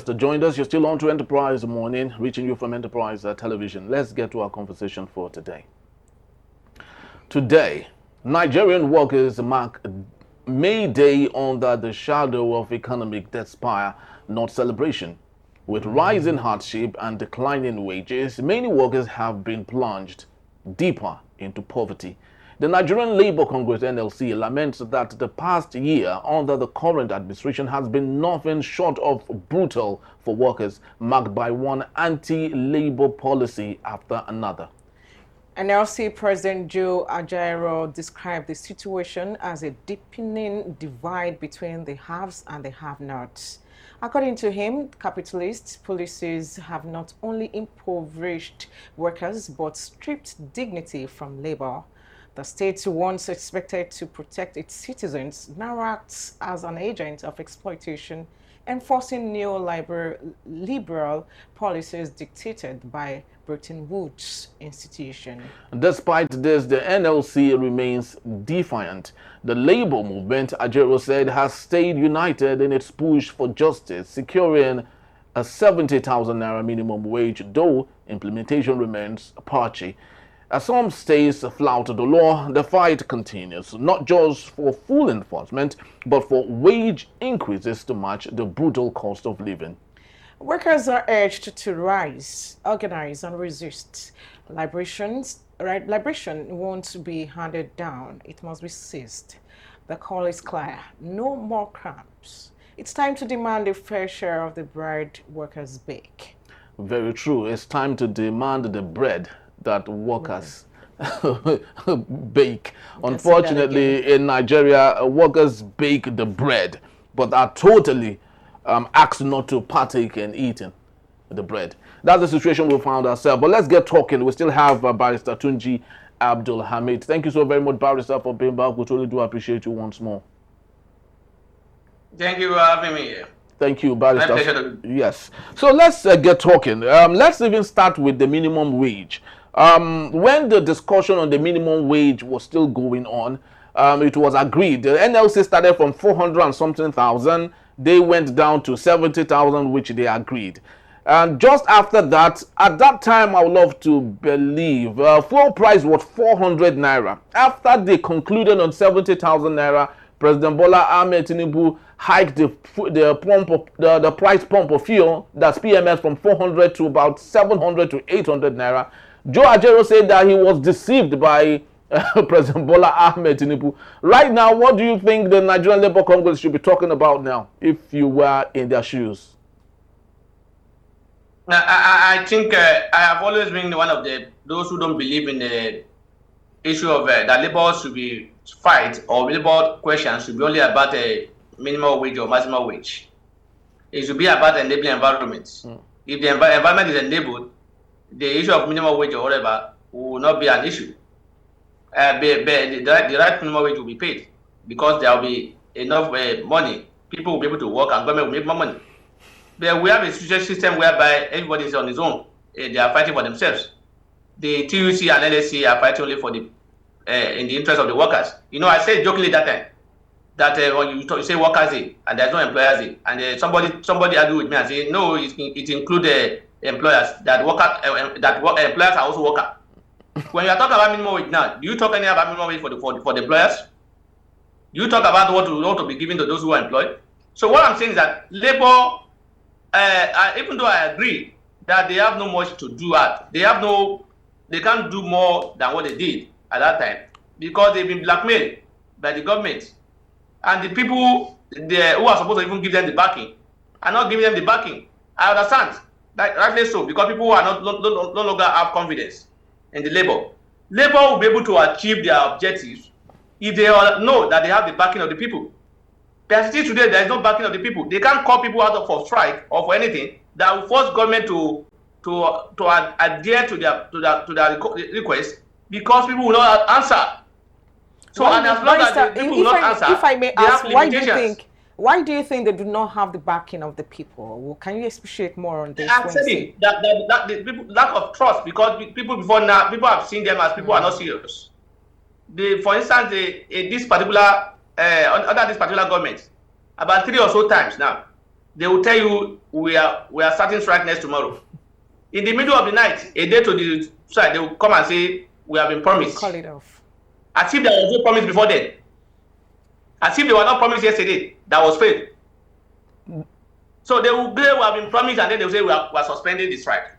just joined us, you're still on to Enterprise Morning, reaching you from Enterprise Television. Let's get to our conversation for today. Today, Nigerian workers mark May Day under the shadow of economic despair, not celebration. With rising hardship and declining wages, many workers have been plunged deeper into poverty. The Nigerian Labour Congress (NLC) laments that the past year under the current administration has been nothing short of brutal for workers, marked by one anti-labour policy after another. NLC President Joe Ajaero described the situation as a deepening divide between the haves and the have-nots. According to him, capitalist policies have not only impoverished workers but stripped dignity from labor. The state, once expected to protect its citizens, now acts as an agent of exploitation, enforcing neoliberal policies dictated by Bretton Woods institution. Despite this, the NLC remains defiant. The labor movement, Ajero said, has stayed united in its push for justice, securing a 70,000 naira minimum wage, though implementation remains patchy. As some states flout the law, the fight continues, not just for full enforcement, but for wage increases to match the brutal cost of living. Workers are urged to rise, organize, and resist. Liberation won't be handed down. It must be seized. The call is clear. No more cramps. It's time to demand a fair share of the bread workers bake. Very true. It's time to demand the bread that workers bake. Unfortunately, in Nigeria, workers bake the bread, but are totally asked not to partake in eating the bread. That's the situation we found ourselves. But let's get talking. We still have Barrister Tunji Abdul Hamid. Thank you so very much, Barrister, for being back. We truly do appreciate you once more. Thank you for having me here. Thank you, Barrister. My pleasure. Yes. So let's get talking. Let's even start with the minimum wage. When the discussion on the minimum wage was still going on, it was agreed. The NLC started from 400 and something thousand. They went down to 70,000, which they agreed. And just after that, at that time, I would love to believe, fuel price was 400 naira. After they concluded on 70,000 naira, President Bola Ahmed Tinubu hiked the price pump of fuel, that's PMS, from 400 to about 700 to 800 naira. Joe Ajero said that he was deceived by President Bola Ahmed Tinubu. Right now, what do you think the Nigerian Labour Congress should be talking about now, if you were in their shoes? I think I have always been one of those who don't believe in the issue of that labor should be fight, or labor questions should be only about a minimum wage or maximum wage. It should be about enabling environment. If the environment is enabled, the issue of minimum wage or whatever will not be an issue. The right minimum wage will be paid because there will be enough money. People will be able to work and government will make more money. But we have a system whereby everybody is on his own. They are fighting for themselves. The TUC and LSC are fighting only for the in the interest of the workers. You know, I said jokingly that time that when you say workers and there's no employers and somebody argued with me and say no, it includes employers that employers are also workers. When you are talking about minimum wage now, do you talk any about minimum wage for the employers? Do you talk about what to be given to those who are employed? So what I'm saying is that labor, even though I agree that they have no much to do they can't do more than what they did at that time because they've been blackmailed by the government, and the people who are supposed to even give them the backing are not giving them the backing. I understand, rightly so, because people who are no longer have confidence in the labor. Labor will be able to achieve their objectives if they know that they have the backing of the people. But still today, there is no backing of the people. They can't call people out for strike or for anything that will force government to adhere to their request because people will not answer. So, and as long as people will not answer, if I may ask, why do you think they do not have the backing of the people? Well, can you expatiate more on this? I'm saying that the people, lack of trust, because people before now, people have seen them as people are not serious. For instance, this particular under this particular government, about 3 or so times now, they will tell you we are starting strike next tomorrow. In the middle of the night, a day to the side, they will come and say we have been promised. Call it off. As if there was no promise before then. As if they were not promised yesterday, that was failed. So they will have been promised, and then they will say we are suspending the strike.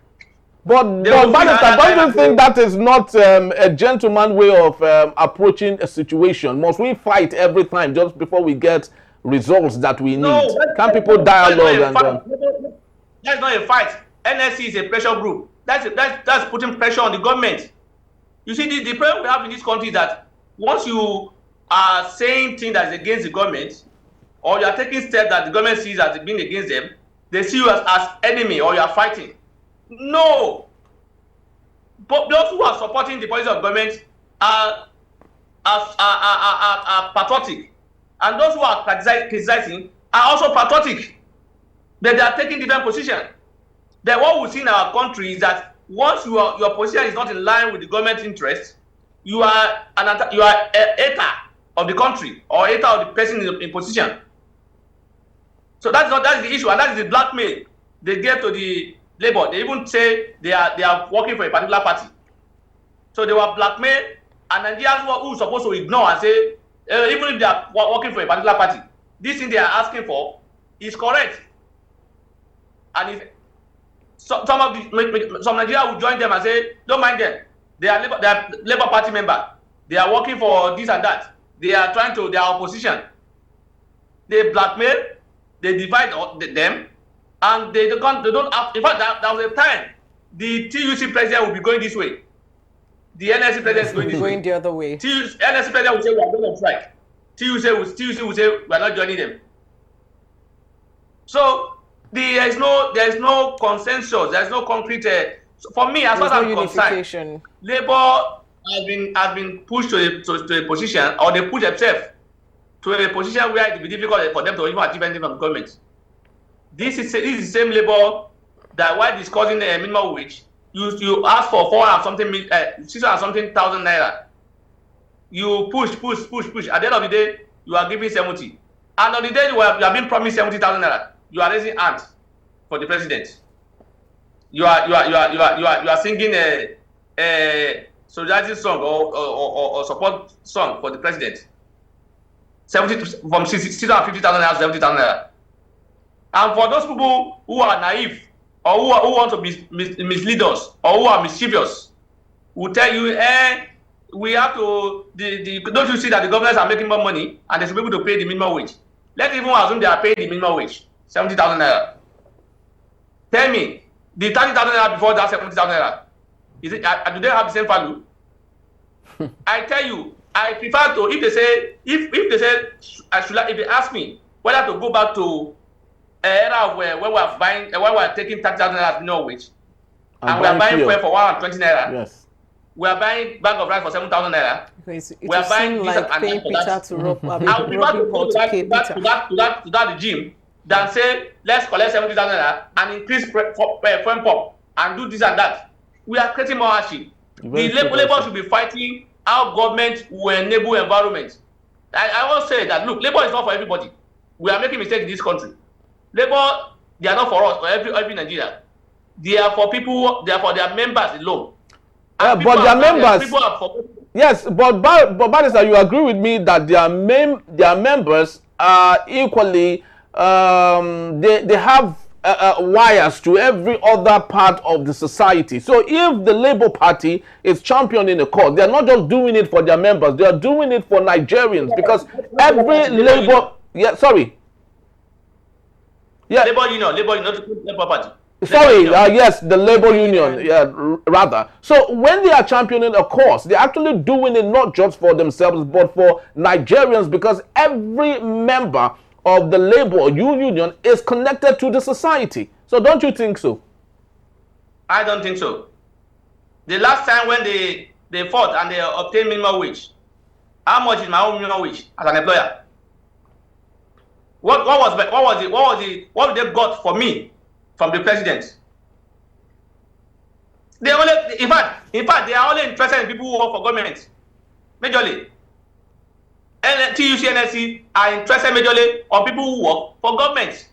But Bannister, don't you think that is not a gentleman way of approaching a situation? Must we fight every time just before we get results that we need? No, Can people dialogue and that's not a fight. NSC is a pressure group. That's putting pressure on the government. You see, the problem we have in this country is that once you are saying things that is against the government, or you are taking steps that the government sees as being against them, they see you as enemy or you are fighting. No. But those who are supporting the policy of government are patriotic. And those who are criticizing are also patriotic. But they are taking different positions. Then what we see in our country is that once your position is not in line with the government interest, you are a hater of the country or hater of the person in position. So that is the issue, and that is the blackmail they give to the Labour. They even say they are working for a particular party. So they were blackmailed, and Nigerians who are supposed to ignore and say, even if they are working for a particular party, this thing they are asking for is correct. And if some Nigerians will join them and say, don't mind them. They are Labour Party member. They are working for this and that. They are opposition. They blackmail, they divide them, and they don't have. In fact, there was a time the TUC president will be going this way. The NSC president is going this way. Going the other way. NSC president will say we are going on strike. TUC will say we are not joining them. So there is no consensus. There is no concrete. For me, as far as I'm concerned, Labour has been pushed to a position, or they push themselves to a position where it will be difficult for them to even achieve anything from government. This is the same Labour that while discussing the minimum wage, you ask for 600 something thousand naira. You push. At the end of the day, you are giving 70. And on the day you are being promised 70,000 naira, you are raising hands for the president. You are singing a solidarity song or support song for the president. 650,000 naira to 70,000 naira. And for those people who are naive or who want to mislead us or who are mischievous, will tell you, we have to. Don't you see that the governors are making more money and they should be able to pay the minimum wage? Let's even assume they are paying the minimum wage, 70,000 naira. Tell me, the 30,000 naira before that 70,000 naira, do they have the same value? I tell you, I prefer to, if they ask me whether to go back to an era where we are taking 30,000 naira as minimum wage, and we are buying fuel for 120 naira. Yes. We are buying bag of rice for 7,000 naira. We are buying like paying Peter to rob. I would prefer to go to that regime than say let's collect 70,000 naira and increase fuel pump and do this and that. We are creating more hardship. The Labour should be fighting how government will enable environment. I will say that look, Labour is not for everybody. We are making mistakes in this country. Labour, they are not for us, for every Nigeria. They are for people. They are for their members alone. But their members. Yes, but Bannister, you agree with me that their members are equally. They have wires to every other part of the society. So if the Labour Party is championing a cause, they are not just doing it for their members, they are doing it for Nigerians, because every Labour, Labour Union, Labour Party. Sorry, yes, the Labour Union, rather. So when they are championing a cause, they're actually doing it not just for themselves, but for Nigerians, because every member of the Labour Union is connected to the society. So don't you think so? I don't think so. The last time when they fought and they obtained minimum wage, how much is my own minimum wage as an employer? What did they got for me from the president? They only, in fact, they are only interested in people who work for government, majorly. TUC, NSC are interested majorly on people who work for government.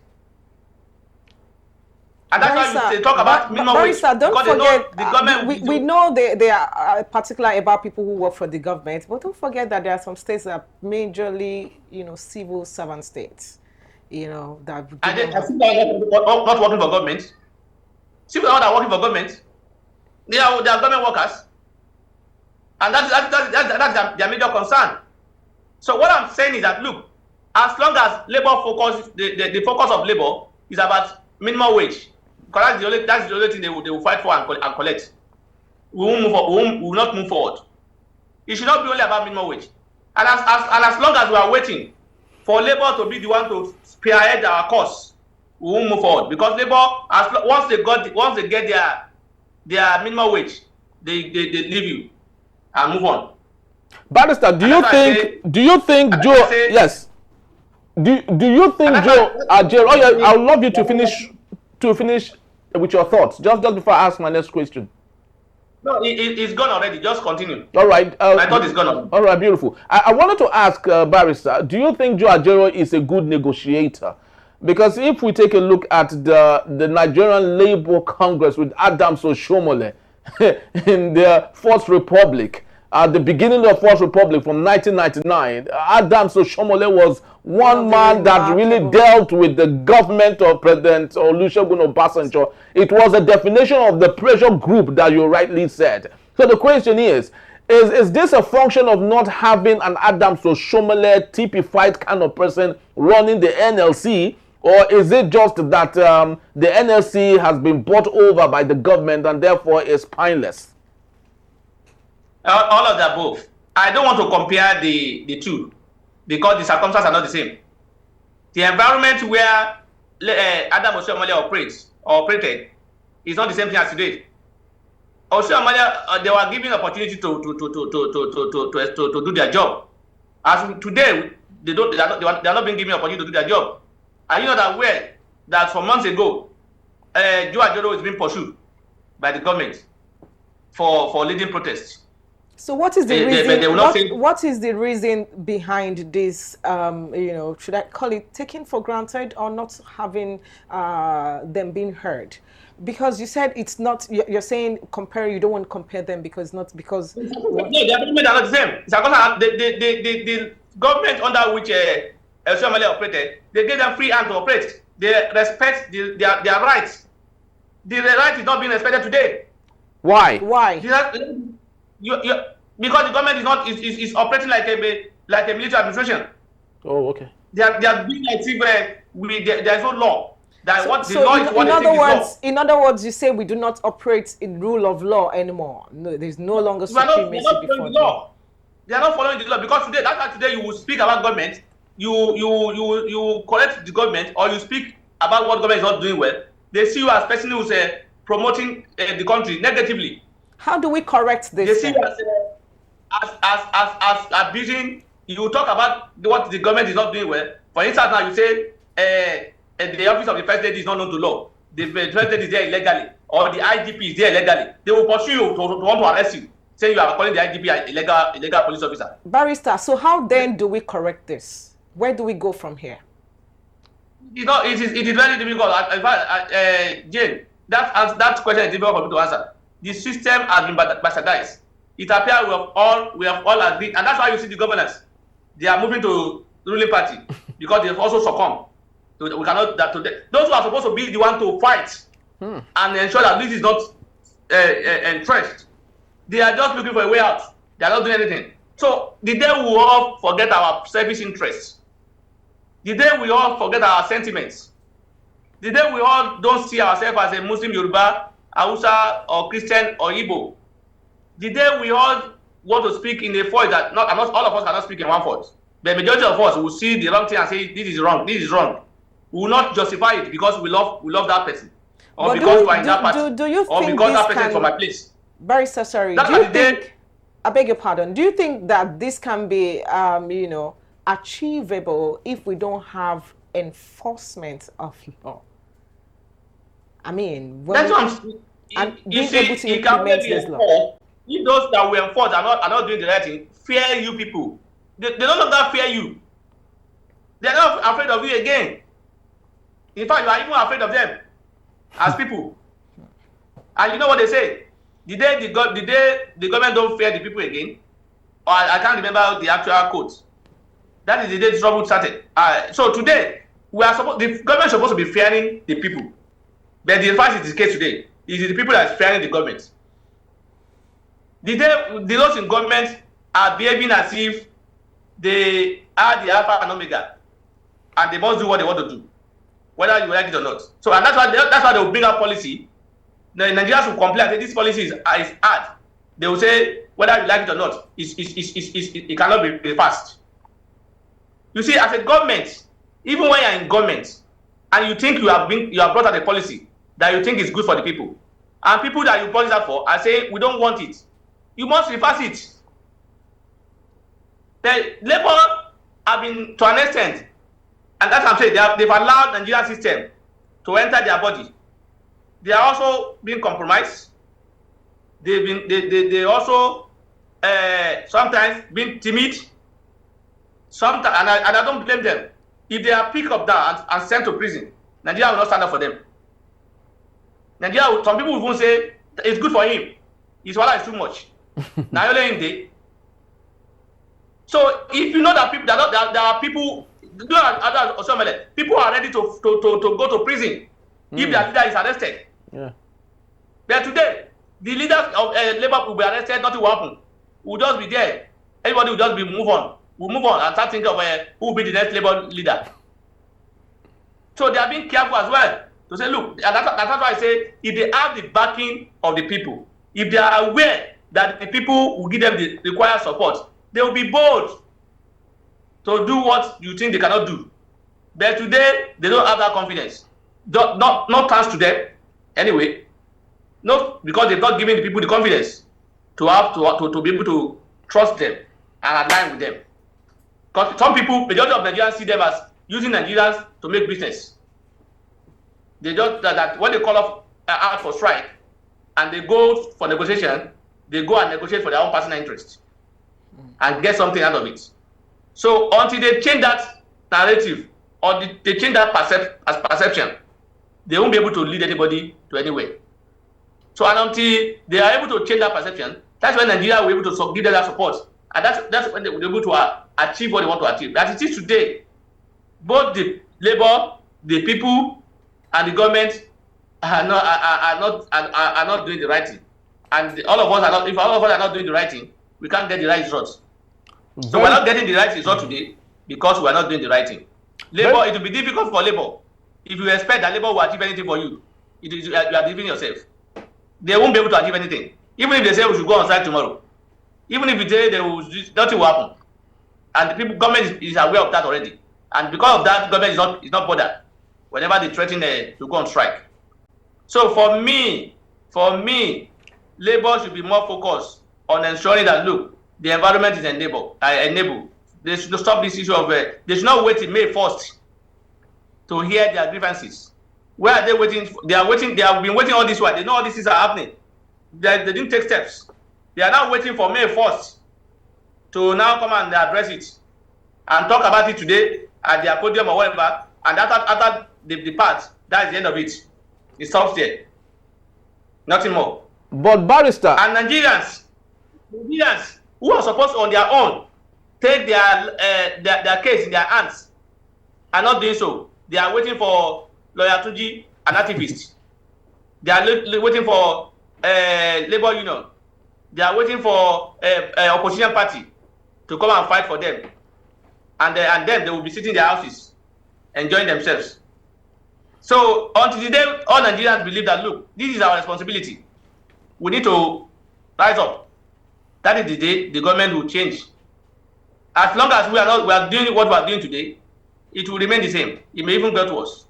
And that's why they talk about minimum wage. Barrister, don't forget, the government we know they are particular about people who work for the government, but don't forget that there are some states that are majorly, civil servant states, that... And then I think not working for government. People that are working for government, they are government workers. And that's their major concern. So what I'm saying is that, look, as long as labor focus, the focus of labor is about minimum wage, because that's the only thing they will fight for and collect. We won't move forward. We will not move forward. It should not be only about minimum wage. And as long as we are waiting for labor to be the one to spearhead our cause, we won't move forward. Because labor, once they get their minimum wage, they leave you and move on. Barrister, do you think Joe? Yes. Do you think Joe Ajaero? Oh yeah, I would love you to finish with your thoughts. Just before I ask my next question. No, it's gone already. Just continue. All right. My thought is gone. All right, beautiful. I wanted to ask Barrister, do you think Joe Ajaero is a good negotiator? Because if we take a look at the Nigerian Labour Congress with Adams Oshomole in the Fourth Republic, at the beginning of the Fourth Republic from 1999, Adams Oshomole was one man that really dealt with the government of President Olusegun Obasanjo. It was a definition of the pressure group that you rightly said. So the question is this a function of not having an Adams Oshomole typified kind of person running the NLC, or is it just that the NLC has been bought over by the government and therefore is spineless? All of the above. I don't want to compare the two because the circumstances are not the same. The environment where Adam Oshiomhole operated is not the same thing as today. Oshiomhole, they were given opportunity to do their job. As today, they are not being given opportunity to do their job. And you know that some months ago, Joe Ajaero is being pursued by the government for leading protests. So what is the reason? What is the reason behind this? Should I call it taken for granted or not having them being heard? Because you said it's not. You're saying compare. You don't want to compare them because not because. No, the argument are not the same. It's because the government under which Oshiomhole operated, they gave them free hand to operate. They respect their rights. The right is not being respected today. Why? Because the government is operating like a military administration. Oh, okay. They are being like there is no law. In other words, you say we do not operate in rule of law anymore. No, there's no longer supremacy before the law. They are not following the law because today you will speak about government, you correct the government, or you speak about what government is not doing well. They see you as person who's promoting the country negatively. How do we correct this? They see you as abusing. You talk about what the government is not doing well. For instance, now you say the office of the first lady is not known to law. The first lady is there illegally, or the IGP is there illegally. They will pursue you to want to arrest you, saying you are calling the IGP an illegal police officer. Barrister, so how then do we correct this? Where do we go from here? It is very difficult. In fact, Jane, that question is difficult for me to answer. The system has been bastardized. It appears we have all agreed, and that's why you see the governors. They are moving to the ruling party because they have also succumbed. So we cannot those who are supposed to be the one to fight and ensure that this is not entrenched. They are just looking for a way out. They are not doing anything. So the day we all forget our selfish interests, the day we all forget our sentiments, the day we all don't see ourselves as a Muslim, Yoruba, Hausa, or Christian, or Igbo, the day we all want to speak in a voice that not all of us cannot speak in one voice. The majority of us will see the wrong thing and say this is wrong, this is wrong. We will not justify it because we love that person, or but because we are in that party, do you or think because that person is from my place. Barrister, sorry. Do you think? I beg your pardon. Do you think that this can be, achievable if we don't have enforcement of law? I mean, that's what I'm being able to implement this law. If those that we enforce are not doing the right thing, fear you people. They no longer fear you. They are not afraid of you again. In fact, you are even afraid of them. as people. And you know what they say? The day the government don't fear the people again, or I can't remember the actual quote. That is the day the trouble started. So today, the government is supposed to be fearing the people. But the fact is the case today. It is the people that are fearing the government. The day those in government are behaving as if they are the alpha and omega, and they must do what they want to do, whether you like it or not. So, and that's why they will bring out policy. The Nigerians will complain that this policy is hard. They will say whether you like it or not, it cannot be passed. You see, as a government, even when you are in government and you think you have brought out a policy that you think is good for the people, and people that you brought it out for are saying we don't want it, you must reverse it. The Labour have been, to an extent, and that's what I'm saying, they've allowed the Nigerian system to enter their body. They are also being compromised. They also sometimes being timid. Sometimes, and I don't blame them. If they are picked up down and sent to prison, Nigeria will not stand up for them. Nigeria, some people will say it's good for him. His wallet is too much. Now you're letting him. So if you know that people, there are people, people are ready to go to prison if their leader is arrested. Yeah. But today, the leaders of Labour will be arrested, nothing will happen. We'll just be there. Everybody will just be move on. We'll move on and start thinking of who will be the next Labour leader. So they are being careful as well to say, look, and that's why I say, if they have the backing of the people, if they are aware that the people will give them the required support, they will be bold to do what you think they cannot do. But today, they don't have that confidence. Not thanks to them, anyway. Not because they've not given the people the confidence to be able to trust them and align with them. Because some people, majority of Nigerians see them as using Nigerians to make business. They just that when they call off out for strike and they go for negotiation, they go and negotiate for their own personal interest and get something out of it. So until they change that narrative or they change that perception, they won't be able to lead anybody to anywhere. So and until they are able to change that perception, that's when Nigeria will be able to give them that support. And that's when they will be able to achieve what they want to achieve. As it is today, both the Labour, the people, and the government are not doing the right thing. And all of us are not. If all of us are not doing the right thing, we can't get the right results. So we're not getting the right result today because we are not doing the right thing. Labour, it will be difficult for Labour. If you expect that Labour will achieve anything for you, you are deceiving yourself. They won't be able to achieve anything. Even if they say we should go on strike tomorrow, even if they will, nothing will happen. And the government is aware of that already. And because of that, government is not bothered whenever they threaten to go on strike. So for me, Labour should be more focused on ensuring that, look, the environment is enabled. They should stop this issue of, they should not wait till May 1st to hear their grievances. Where are they waiting? They have been waiting all this while. They know all these things are happening. They didn't take steps. They are now waiting for May 1st to now come and address it and talk about it today at their podium or whatever. And after they depart, that is the end of it. It stops there. Nothing more. But barrister. And Nigerians who are supposed to on their own take their case in their hands are not doing so. They are waiting for Lawyer Tuji, an activist. They are waiting for Labour Union. They are waiting for opposition party to come and fight for them. And then they will be sitting in their houses, enjoying themselves. So until the day all Nigerians believe that, look, this is our responsibility. We need to rise up. That is the day the government will change. As long as we are doing what we are doing today, it will remain the same. It may even get worse.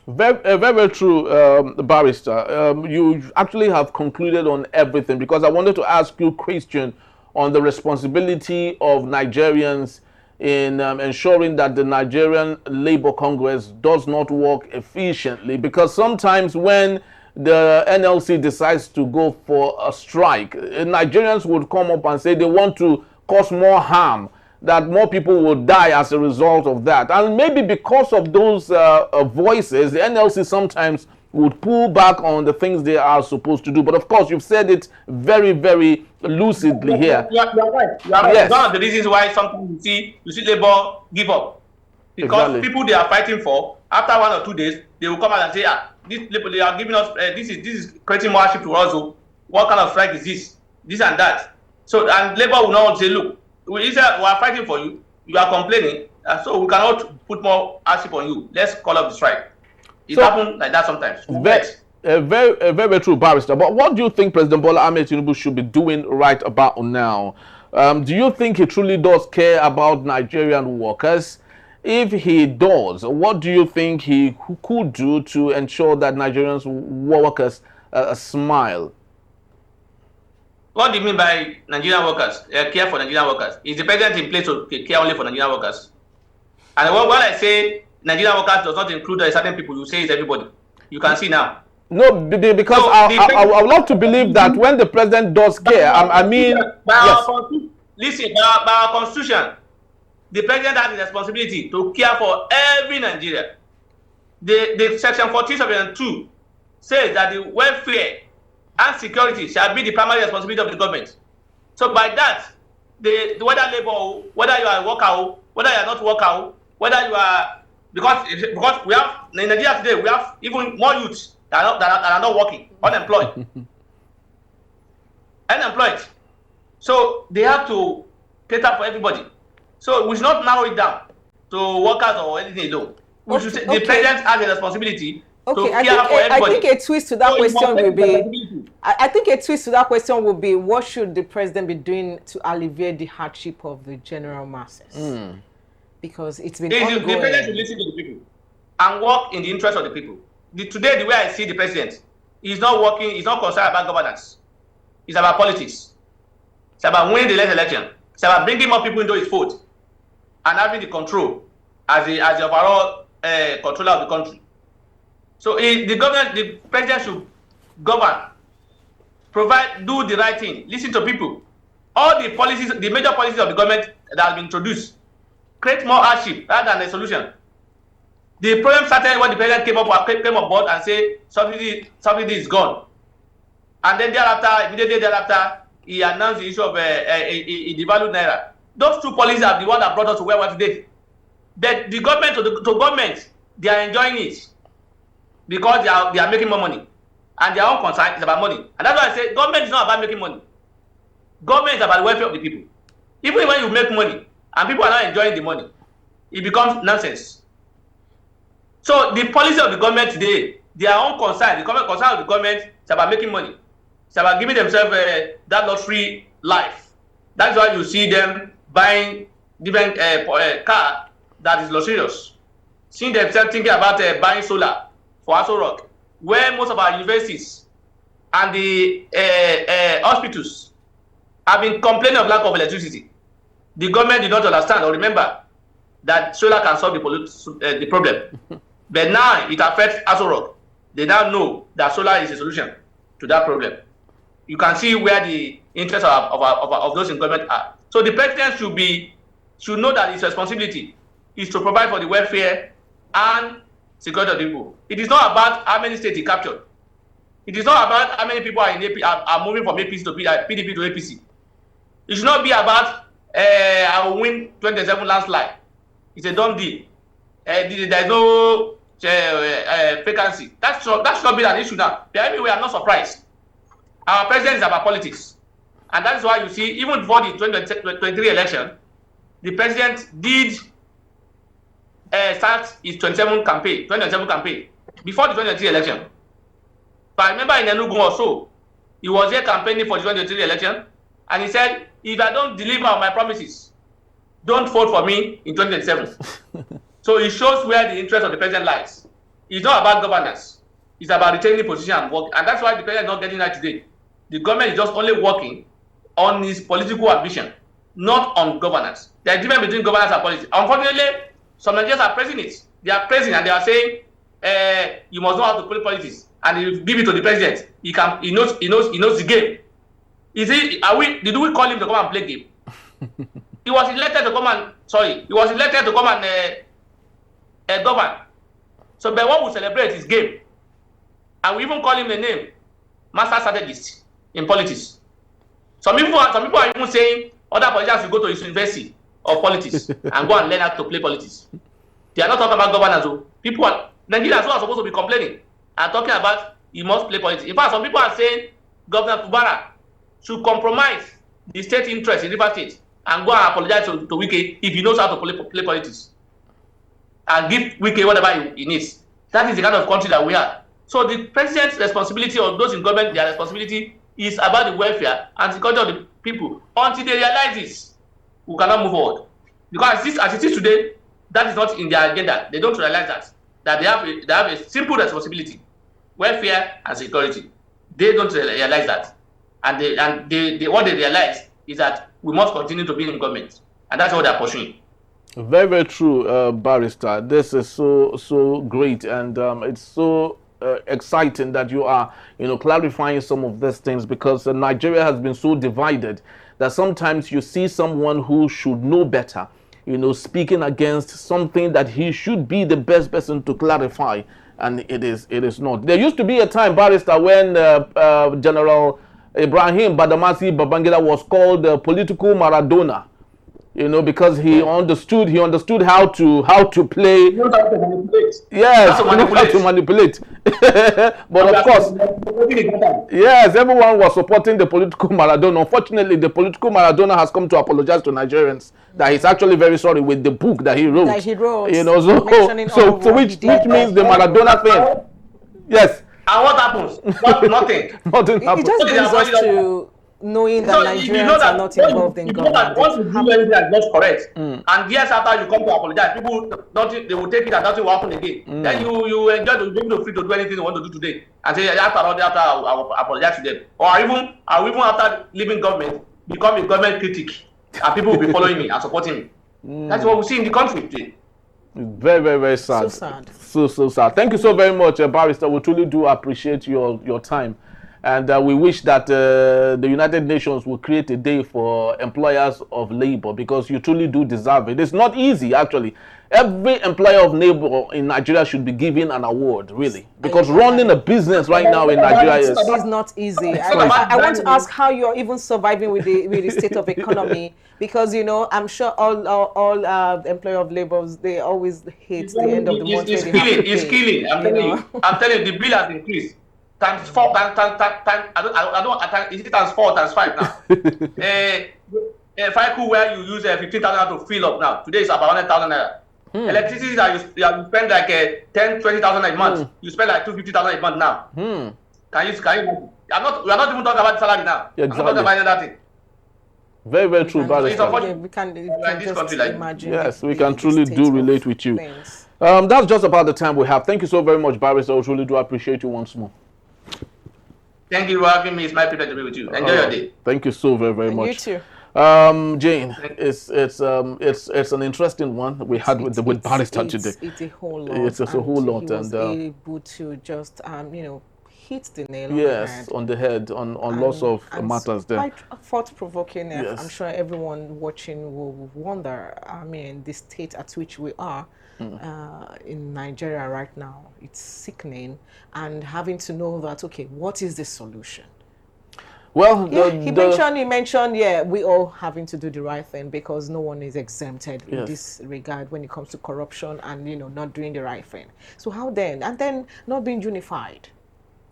Very, very true, barrister. You actually have concluded on everything because I wanted to ask you a question on the responsibility of Nigerians in ensuring that the Nigerian Labour Congress does not work efficiently, because sometimes when the NLC decides to go for a strike, Nigerians would come up and say they want to cause more harm that more people will die as a result of that. And maybe because of those voices, the NLC sometimes would pull back on the things they are supposed to do. But of course, you've said it very, very lucidly here. You are right. You are right. Yes. One of the reasons why sometimes you see Labour give up. Because people they are fighting for, after 1 or 2 days, they will come out and say, these people, they are giving us, this is creating more hardship to us. So what kind of strike is this? This and that. So, and Labour will not say, look, we are fighting for you, you are complaining, so we cannot put more hardship on you. Let's call up the strike. It happens like that sometimes. Very true, Barrister. But what do you think President Bola Ahmed Tinubu should be doing right about now? Do you think he truly does care about Nigerian workers? If he does, what do you think he could do to ensure that Nigerians workers smile? What do you mean by Nigerian workers? Care for Nigerian workers? Is the president in place to care only for Nigerian workers? And when I say Nigerian workers does not include certain people, you say it's everybody. You can see now. No, because so I would love to believe that when the president does care, I mean... Listen, by our constitution, the president has the responsibility to care for every Nigerian. The section 1472 says that the welfare and security shall be the primary responsibility of the government. So by that, whether labor, whether you are a worker, whether you are not a worker, whether you are, because we have in Nigeria today, we have even more youths that are not working, unemployed. So they have to cater for everybody. So we should not narrow it down to workers or anything alone. The president has a responsibility to care for everybody. I think a twist to that question will be. I think a twist to that question will be: what should the president be doing to alleviate the hardship of the general masses? Because it's been ongoing. The president should listen to the people and work in the interest of the people. Today, the way I see the president, he's not working. He's not concerned about governance. It's about politics. It's about winning the next election. It's about bringing more people into his fold and having the control as the overall controller of the country. So the president should govern, do the right thing, listen to people. All the policies, the major policies of the government that have been introduced, create more hardship rather than a solution. The problem started when the president came on board and said subsidy is gone, and then immediately thereafter, he announced the issue of a devalued naira. Those two policies are the ones that brought us to where we are today. But the government, to government, they are enjoying it because they are making more money, and their own concern is about money. And that's why I say government is not about making money. Government is about the welfare of the people. Even when you make money and people are not enjoying the money, it becomes nonsense. So the policy of the government today, their own concern, the concern of the government is about making money. It's about giving themselves that luxury life. That's why you see them buying different car that is luxurious. Seeing themselves thinking about buying solar for Aso Rock, where most of our universities and the hospitals have been complaining of lack of electricity. The government did not understand or remember that solar can solve the problem. But now it affects Aso Rock. They now know that solar is a solution to that problem. You can see where the interests of those in government are. So the president should know that his responsibility is to provide for the welfare and security of the people. It is not about how many states he captured. It is not about how many people are moving from APC to PDP to APC. It should not be about I will win 27 landslide. It's a done deal. There is no vacancy. That should not be an issue now. But anyway, I'm not surprised. Our president is about politics. And that is why you see, even before the 2023 election, the president did start his 2027 campaign before the 2023 election. But I remember in Enugu also, he was here campaigning for the 2023 election, and he said, if I don't deliver on my promises, don't vote for me in 2027. So it shows where the interest of the president lies. It's not about governance. It's about retaining position and work. And that's why the president is not getting that today. The government is just only working on his political ambition, not on governance. There is a difference between governance and politics. Unfortunately, some Nigerians are praising it. They are praising and they are saying, you must know how to play politics. And if you give it to the president, he knows the game. Did we call him to come and play game? He was elected to come and govern. So, but what we celebrate is game. And we even call him a name, master strategist in politics. Some people are even saying other politicians should go to his university of politics and go and learn how to play politics. They are not talking about governance. Nigerians who are supposed to be complaining are talking about he must play politics. In fact, some people are saying Governor Fubara should compromise the state interest in River State and go and apologize to Wike if he knows how to play politics. And give Wike whatever he needs. That is the kind of country that we are. So the president's responsibility, or those in government, their responsibility is about the welfare and security of the people. Until they realize this, we cannot move forward. Because as it is today, that is not in their agenda. They don't realize that they have a simple responsibility, welfare and security. They don't realize that, and what they realize is that we must continue to be in government, and that's what they're pursuing. Very, very true, Barrister. This is so great, and it's so exciting that you are, clarifying some of these things, because Nigeria has been so divided that sometimes you see someone who should know better, speaking against something that he should be the best person to clarify, and it is not. There used to be a time, Barrister, when General Ibrahim Badamasi Babangida was called political Maradona. Because he understood how to play. He knows how to manipulate. Yes, how to manipulate. But of course, yes, everyone was supporting the political Maradona. Unfortunately, the political Maradona has come to apologize to Nigerians that he's actually very sorry with the book that he wrote. So which means the Maradona thing. Yes. And what happens? Nothing. Nothing happens. It just brings us to knowing that Nigerians are not involved in government. Once you do anything that's not correct, and years after you come to apologize, people they will take it and nothing will happen again. Then you enjoy to be able to free to do anything you want to do today, and say after I'll apologize to them, or even after leaving government, become a government critic, and people will be following me and supporting me. That's what we see in the country today. Very, very, very sad. So sad. So sad. Thank you so very much, Barrister. We truly do appreciate your time. And we wish that the United Nations will create a day for employers of labor, because you truly do deserve it. It's not easy, actually. Every employer of labor in Nigeria should be given an award, really. Because running a business right now in Nigeria is not easy. I want to ask how you're even surviving with the state of economy. Because, I'm sure all employer of labor, they always hate the end of the month. It's killing. I'm telling you, the bill has increased. Times 4, times is it times 4, times 5 now? A cycle where you use 15,000 to fill up now. Today is about 100,000 naira. Electricity that you spend like 10, 20,000 a month. You spend like 250,000 a month now. Can you? We are not even talking about salary now. Exactly. I'm not talking about that thing. Very, very true, Barrister. We can just imagine. Yes, we can truly do relate with you. That's just about the time we have. Thank you so very much, Barrister. I truly do appreciate you once more. Thank you for having me. It's my pleasure to be with you. Enjoy your day. Thank you so very, very much. You too. Jane, it's an interesting one we had with Barrister today. It's a whole lot. It's a whole lot, and able to just hit the nail on the head on lots of matters there. Quite thought-provoking. Yes. I'm sure everyone watching will wonder. The state at which we are in Nigeria right now, it's sickening, and having to know that, okay, what is the solution? Well, he mentioned, we all having to do the right thing, because no one is exempted in this regard when it comes to corruption and, not doing the right thing. So how then? And then not being unified.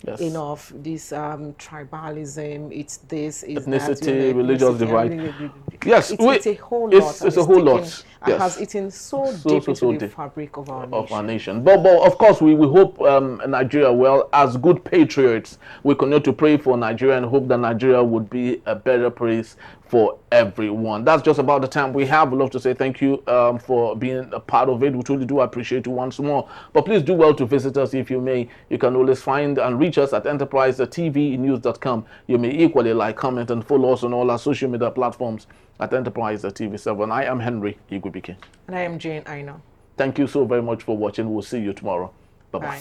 Yes. Enough, this tribalism, it's this, it's ethnicity, religious divide. Yes, it's a whole lot. It's a whole lot. It has eaten so deep into the fabric of our nation. But of course, we hope Nigeria, as good patriots, we continue to pray for Nigeria and hope that Nigeria would be a better place for everyone. That's just about the time we have. We'd love to say thank you for being a part of it. We truly do appreciate you once more. But please do well to visit us if you may. You can always find and reach us at enterprisetvnews.com. You may equally like, comment, and follow us on all our social media platforms at Enterprise TV7. I am Henry Igwebike. And I am Jane Aina. Thank you so very much for watching. We'll see you tomorrow. Bye-bye.